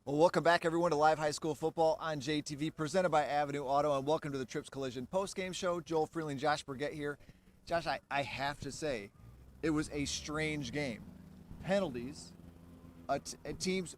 Well, welcome back, everyone, to Live High School Football on JTV, presented by Avenue Auto, and welcome to the Trips Collision post-game show. Joel Freeling, Josh Burgett here. Josh, I have to say, it was a strange game. Penalties, teams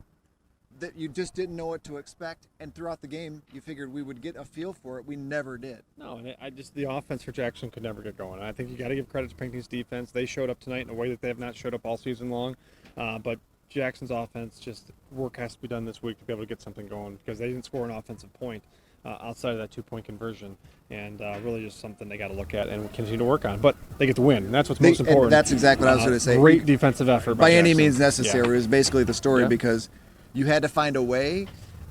that you just didn't know what to expect, and throughout the game, you figured we would get a feel for it. We never did. No, and the offense for Jackson could never get going. I think you got to give credit to Pinckney's defense. They showed up tonight in a way that they have not showed up all season long, but Jackson's offense, just work has to be done this week to be able to get something going because they didn't score an offensive point outside of that 2-point conversion, and really just something they got to look at and continue to work on. But they get the win, and that's what's most important. That's exactly what I was going to say. Great defensive effort by any Jackson. means necessary. Yeah. It was basically the story because you had to find a way,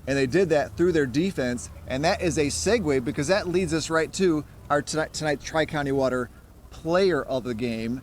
and they did that through their defense, and that is a segue because that leads us right to our tonight Tri-County Water player of the game.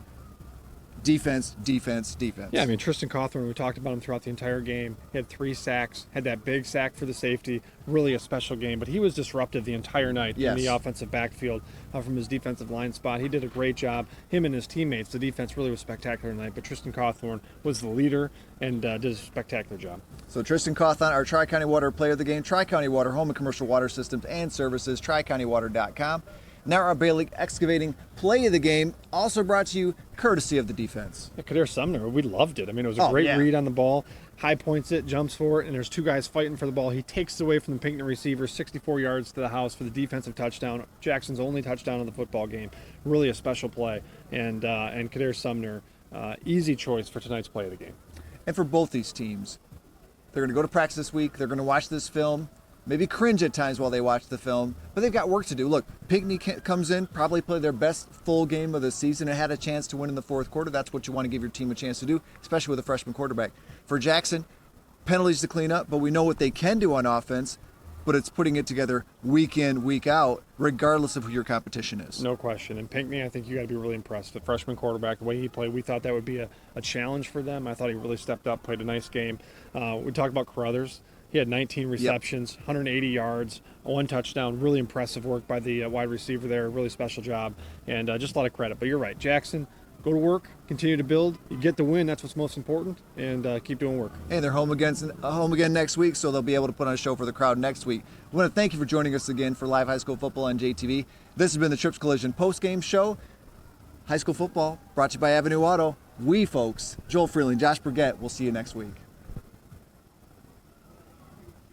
Defense. Yeah, I mean, Tristan Cawthorn, we talked about him throughout the entire game. He had 3 sacks, had that big sack for the safety. Really a special game, but he was disruptive the entire night in the offensive backfield from his defensive line spot. He did a great job. Him and his teammates, the defense really was spectacular tonight, but Tristan Cawthorn was the leader and did a spectacular job. So Tristan Cawthorn, our Tri-County Water player of the game. Tri-County Water, home and commercial water systems and services, tricountrywater.com. Now our Bailey Excavating play of the game, also brought to you courtesy of the defense. Yeah, Kadir Sumner, we loved it. I mean, it was a great read on the ball. High points it, jumps for it, and there's 2 guys fighting for the ball. He takes it away from the Pinckney receiver, 64 yards to the house for the defensive touchdown. Jackson's only touchdown of the football game. Really a special play. And Kadir Sumner, easy choice for tonight's play of the game. And for both these teams, they're going to go to practice this week. They're going to watch this film. Maybe cringe at times while they watch the film, but they've got work to do. Look, Pinckney comes in, probably played their best full game of the season and had a chance to win in the fourth quarter. That's what you want to give your team a chance to do, especially with a freshman quarterback. For Jackson, penalties to clean up, but we know what they can do on offense, but it's putting it together week in, week out, regardless of who your competition is. No question. And Pinckney, I think you got to be really impressed. The freshman quarterback, the way he played, we thought that would be a challenge for them. I thought he really stepped up, played a nice game. We talked about Carruthers. He had 19 receptions, 180 yards, 1 touchdown. Really impressive work by the wide receiver there. Really special job, and just a lot of credit. But you're right, Jackson, go to work, continue to build. You get the win. That's what's most important, and keep doing work. And they're home again next week, so they'll be able to put on a show for the crowd next week. I want to thank you for joining us again for Live High School Football on JTV. This has been the Trips Collision post-game show. High school football brought to you by Avenue Auto. We folks, Joel Freeling, Josh Burgett, we'll see you next week.